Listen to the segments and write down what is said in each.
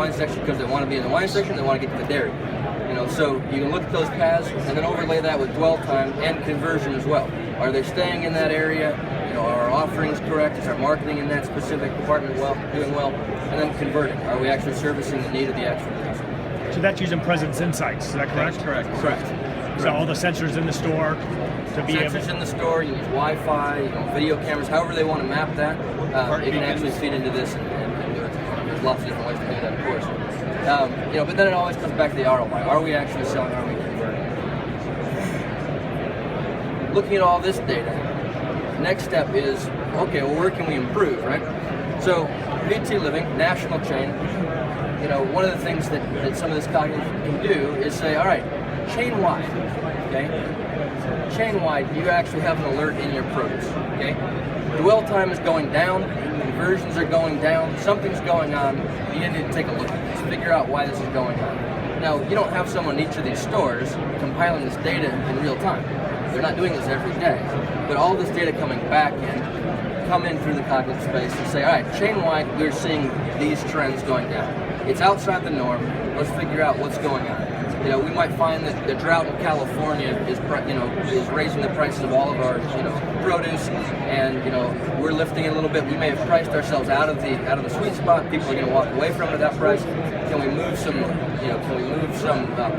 wine section because they want to be in the wine section, they want to get to the dairy. You know, so you can look at those paths and then overlay that with dwell time and conversion as well. Are they staying in that area? You know, are our offerings correct? Is our marketing in that specific department doing well? And then converting. Are we actually servicing the need of the actual customer? So that's using presence insights, is that correct? That's correct. So all the sensors in the store to be sensors in the store, you use Wi-Fi, you know, video cameras, however they want to map that. It can actually feed into this and do it. There's lots of different ways to do that, of course. You know, but then it always comes back to the ROI. Are we actually selling? Are we converting? Looking at all this data, next step is, okay, well, where can we improve, right? So, VT Living, national chain, you know, one of the things that some of this cognitive can do is say, all right, chain-wide, okay? Chain-wide, you actually have an alert in your produce, okay? Dwell time is going down, conversions are going down, something's going on, you need to take a look at this, figure out why this is going on. Now, you don't have someone in each of these stores compiling this data in real time. They're not doing this every day, but all this data coming back in, come in through the cognitive space and say, all right, chain-wide, we're seeing these trends going down. It's outside the norm, let's figure out what's going on. You know, we might find that the drought in California is raising the prices of all of our, you know, produce, and you know, we're lifting it a little bit. We may have priced ourselves out of the sweet spot. People are going to walk away from it at that price. Can we move some, you know,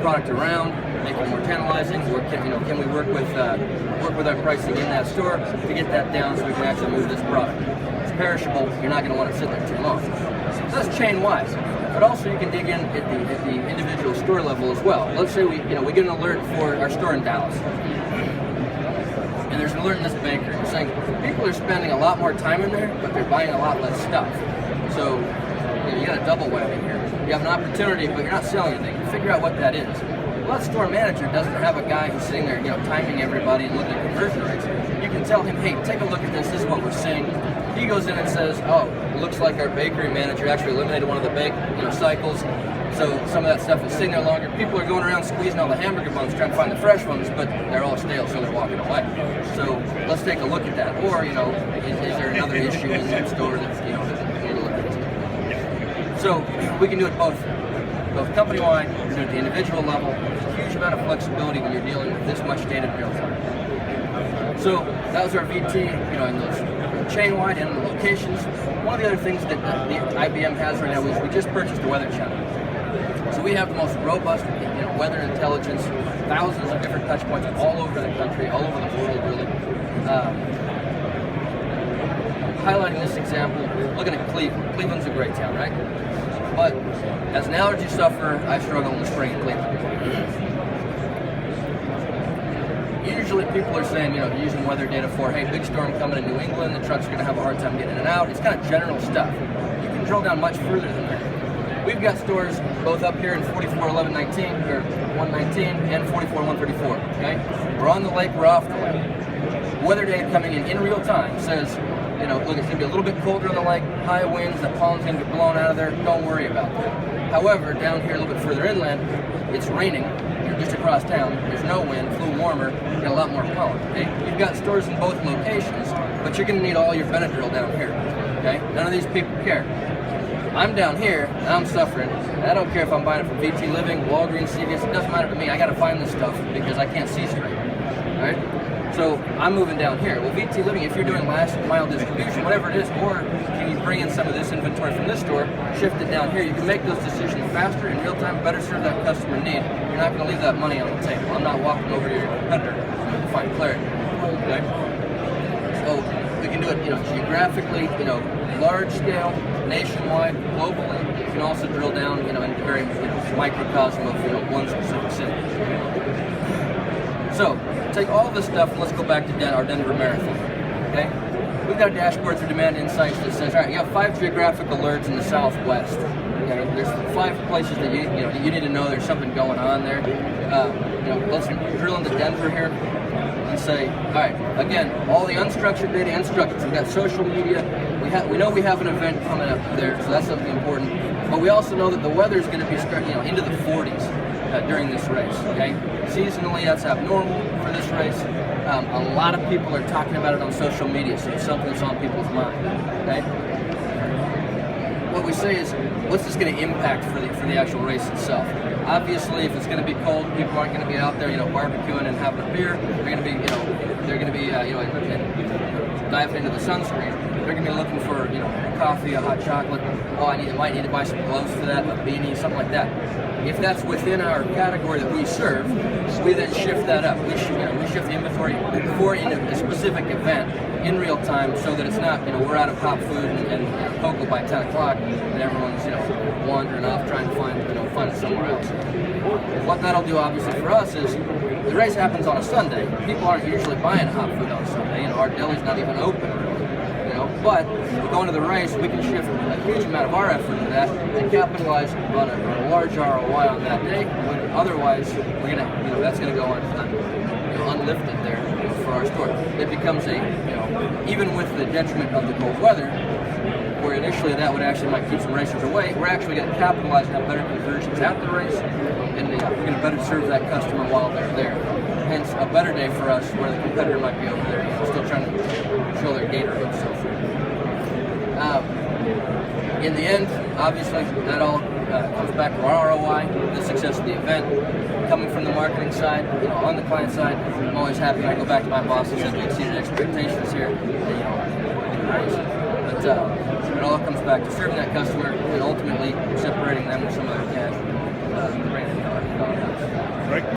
product around, make it more tantalizing, or can we work with our pricing in that store to get that down so we can actually move this product? It's perishable. You're not going to want to sit there too long. So that's chain-wise. But also you can dig in at the individual store level as well. Let's say we get an alert for our store in Dallas, and there's an alert in this bakery saying people are spending a lot more time in there, but they're buying a lot less stuff. So you got a double whammy here. You have an opportunity, but you're not selling anything. Figure out what that is. Well, that store manager doesn't have a guy who's sitting there, timing everybody and looking at conversion rates. You can tell him, hey, take a look at this. This is what we're seeing. He goes in and says, oh, it looks like our bakery manager actually eliminated one of the bake cycles. So some of that stuff is sitting there longer. People are going around squeezing all the hamburger buns, trying to find the fresh ones, but they're all stale, so they're walking away. So let's take a look at that. Or, is there another issue in that store that we need to look at? So we can do it both company-wide, we can do it at the individual level. There's a huge amount of flexibility when you're dealing with this much data in real time. So that was our VT, in those chain-wide and in the locations. One of the other things that the IBM has right now is we just purchased a weather channel. So we have the most robust weather intelligence, thousands of different touch points all over the country, all over the world really. Highlighting this example, looking at Cleveland. Cleveland's a great town, right? But as an allergy sufferer, I struggle in the spring in Cleveland. Usually people are saying, using weather data for, hey, big storm coming in New England, the trucks are going to have a hard time getting in and out. It's kind of general stuff. You can drill down much further than that. We've got stores both up here in 441119 or 119 and 44134. Okay, we're on the lake, we're off the lake. Weather data coming in real time says, look, it's going to be a little bit colder on the lake, high winds, the pollen's going to get blown out of there. Don't worry about that. However, down here a little bit further inland, it's raining. You're just across town. There's no wind, flew warmer, you got a lot more pollen. Okay? You've got stores in both locations, but you're going to need all your Benadryl down here. Okay? None of these people care. I'm down here, and I'm suffering, and I don't care if I'm buying it from VT Living, Walgreens, CVS, it doesn't matter to me. I got to find this stuff because I can't see straight. Right? So I'm moving down here. Well, VT Living, if you're doing last mile distribution, whatever it is, or can you bring in some of this inventory from this store, shift it down here, you can make those decisions faster, in real time, better serve that customer need. You're not going to leave that money on the table. I'm not walking over to your competitor to find clarity. Okay? So we can do it, geographically, large scale, nationwide, globally. You can also drill down, in very microcosm of one specific city. So take all this stuff and let's go back to our Denver Marathon. Okay, we've got a dashboard through Demand Insights that says, all right, you have 5 geographic alerts in the Southwest. Okay, there's 5 places that you need to know there's something going on there. Let's drill into Denver here and say, all right, again, all the unstructured data and structured. We've got social media. We know we have an event coming up there, so that's something important. But we also know that the weather is going to be into the 40s. During this race, okay? Seasonally, that's abnormal for this race. A lot of people are talking about it on social media, so it's something that's on people's mind, okay? What we say is, what's this going to impact for the actual race itself? Obviously, if it's going to be cold, people aren't going to be out there, barbecuing and having a beer. They're going to be, diving into the sunscreen. They're going to be looking for, a coffee, a hot chocolate. Oh, I might need to buy some gloves for that, a beanie, something like that. If that's within our category that we serve, we then shift that up. We shift the inventory for a specific event in real time, so that it's not, we're out of hot food and cocoa by 10 o'clock, and everyone's, wandering off trying to find it somewhere else. What that'll do, obviously, for us is the race happens on a Sunday. People aren't usually buying hot food on Sunday. Our deli's not even open, really. But going to the race, we can shift a huge amount of our effort to that and capitalize on a large ROI on that day. When otherwise, we're gonna, that's gonna go unlifted there for our store. It becomes even with the detriment of the cold weather, where initially that would actually might keep some racers away, we're actually going to capitalize and have better conversions at the race, and we're going to better serve that customer while they're there. Hence, a better day for us, where the competitor might be over there, still trying to show their Gatorade and so forth. In the end, obviously, that all comes back to our ROI, the success of the event. Coming from the marketing side, on the client side, I'm always happy when I go back to my boss and say we exceeded expectations here. But it all comes back to serving that customer and ultimately separating them with some other cash. Right.